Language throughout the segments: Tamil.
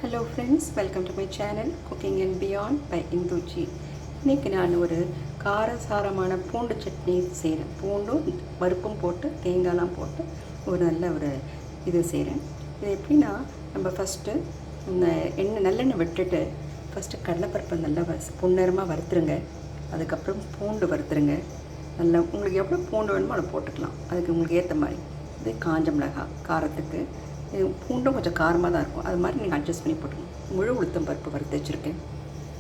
Hello friends, welcome to my channel cooking and beyond by Induji. இன்றைக்கி நான் ஒரு காரசாரமான பூண்டு சட்னி செய்கிறேன். பூண்டும் பருப்பும் போட்டு தேங்காய்லாம் போட்டு ஒரு நல்ல ஒரு இது செய்கிறேன். இது எப்படின்னா, நம்ம ஃபஸ்ட்டு இந்த நல்லெண்ணெய் விட்டுட்டு ஃபஸ்ட்டு கடலைப்பருப்பை நல்லா பொன்னிறமாக வறுத்துருங்க. அதுக்கப்புறம் பூண்டு வறுத்துருங்க. நல்லா உங்களுக்கு எவ்வளோ பூண்டு வேணுமோ அதை போட்டுக்கலாம். அதுக்கு உங்களுக்கு ஏற்ற மாதிரி இது காஞ்ச மிளகாய் காரத்துக்கு, பூண்டும் கொஞ்சம் காரமாக தான் இருக்கும். அது மாதிரி நீங்கள் அட்ஜஸ்ட் பண்ணி போட்டுக்கணும். முழு உளுத்தம் பருப்பு வறுத்து வச்சுருக்கேன்.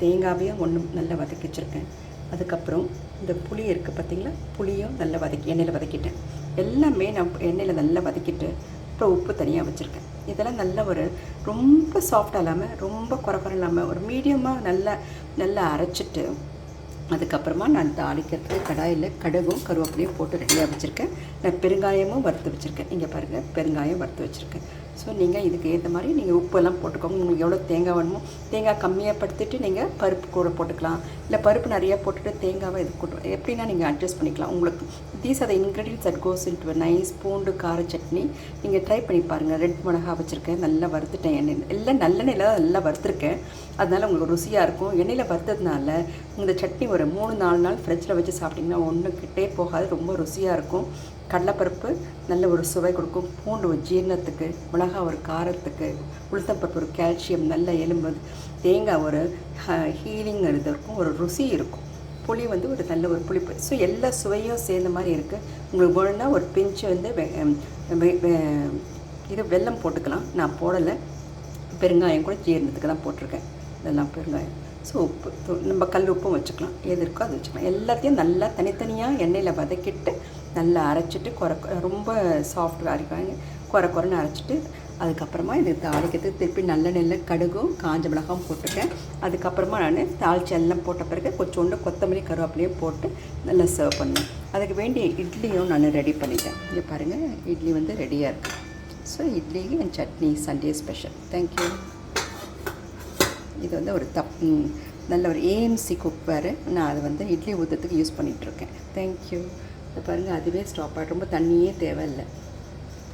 தேங்காவையும் நல்லா வதக்கி வச்சுருக்கேன். அதுக்கப்புறம் இந்த புளி இருக்குது பார்த்திங்களா, புளியும் நல்லா எண்ணெயில் வதக்கிட்டேன். எல்லாமே நான் எண்ணெயில் நல்லா வதக்கிட்டு அப்புறம் உப்பு தனியாக வச்சுருக்கேன். இதெல்லாம் நல்ல ஒரு ரொம்ப சாஃப்டாக இல்லாமல் ரொம்ப குறை இல்லாமல் ஒரு மீடியமாக நல்லா அரைச்சிட்டு, அதுக்கப்புறமா நான் தாளிக்கிறதுக்கு கடாயில் கடுகும் கருவேப்பிலையும் போட்டு ரெடியாக வச்சுருக்கேன். நான் பெருங்காயமும் வறுத்து வச்சுருக்கேன். இங்கே பாருங்கள், பெருங்காயம் வறுத்து வச்சுருக்கேன். ஸோ நீங்கள் இதுக்கு ஏற்ற மாதிரி நீங்கள் உப்பெல்லாம் போட்டுக்கோங்க. உங்களுக்கு எவ்வளோ தேங்காய் வேணுமோ தேங்காய் கம்மியாக படுத்திட்டு நீங்கள் பருப்பு கூட போட்டுக்கலாம். இல்லை பருப்பு நிறையா போட்டுட்டு தேங்காவை இது போட்டு எப்படின்னா நீங்கள் அட்ஜஸ்ட் பண்ணிக்கலாம். உங்களுக்கு these are the ingredients that cos into nice பூண்டு கார சட்னி. நீங்கள் ட்ரை பண்ணி பாருங்கள். ரெட் மிளகா வச்சுருக்கேன், நல்லா வறுத்துட்டேன். எல்லாம் நல்லெண்ணெயில் தான் நல்லா வறுத்துருக்கேன். அதனால் உங்களுக்கு ருசியாக இருக்கும். எண்ணெயில் வறுத்ததுனால இந்த சட்னி ஒரு 3-4 நாள் ஃப்ரிட்ஜில் வச்சு சாப்பிட்டிங்கன்னா ஒன்றுக்கிட்டே போகாது. ரொம்ப ருசியாக இருக்கும். கடலைப்பருப்பு நல்ல ஒரு சுவை கொடுக்கும், பூண்டு ஒரு ஜீரணத்துக்கு, மிளகா ஒரு காரத்துக்கு, உளுத்தம்பருப்பு ஒரு கால்சியம், நல்ல எலும்பு, தேங்காய் ஒரு ஹீலிங் இருக்கும், ஒரு ருசி இருக்கும். புளி ஒரு நல்ல ஒரு புளிப்பு. ஸோ எல்லா சுவையும் சேர்ந்த மாதிரி இருக்குது. உங்களுக்கு வேணும்னா ஒரு பிஞ்சு இது வெல்லம் போட்டுக்கலாம். நான் போடலை. பெருங்காயம் கூட ஜீரணத்துக்கு தான் போட்டிருக்கேன். இதெல்லாம் பெருங்காயம். ஸோ உப்பு, நம்ம கல் உப்பும் வச்சுக்கலாம். எது இருக்கோ அது வச்சுக்கலாம். எல்லாத்தையும் நல்லா தனித்தனியாக எண்ணெயில் வதக்கிட்டு நல்லா அரைச்சிட்டு ரொம்ப சாஃப்டாக அரைப்பாங்க. குறைன்னு அரைச்சிட்டு அதுக்கப்புறமா இது தாளிக்கிறதுக்கு திருப்பி நல்லெண்ணெயில் கடுகும் காஞ்ச மிளகாயும் போட்டுட்டேன். அதுக்கப்புறமா நான் தாளிச்சு எல்லாம் போட்ட பிறகு கொஞ்சோண்டு கொத்தமல்லி கருவேப்பிலையும் போட்டு நல்லா சர்வ் பண்ணேன். அதுக்கு வேண்டிய இட்லியும் நான் ரெடி பண்ணிட்டேன். இங்கே பாருங்கள், இட்லி ரெடியாக இருக்குது. ஸோ இட்லிக்கு என் சட்னி சண்டே ஸ்பெஷல். தேங்க்யூ. இது ஒரு நல்ல ஒரு ஏஎம்சி குக்கர். நான் அதை இட்லி ஊற்றுறதுக்கு யூஸ் பண்ணிகிட்ருக்கேன். தேங்க்யூ. இதை பாருங்கள், அதுவே ஸ்டாப் ஆகிட்டு, ரொம்ப தண்ணியே தேவையில்லை.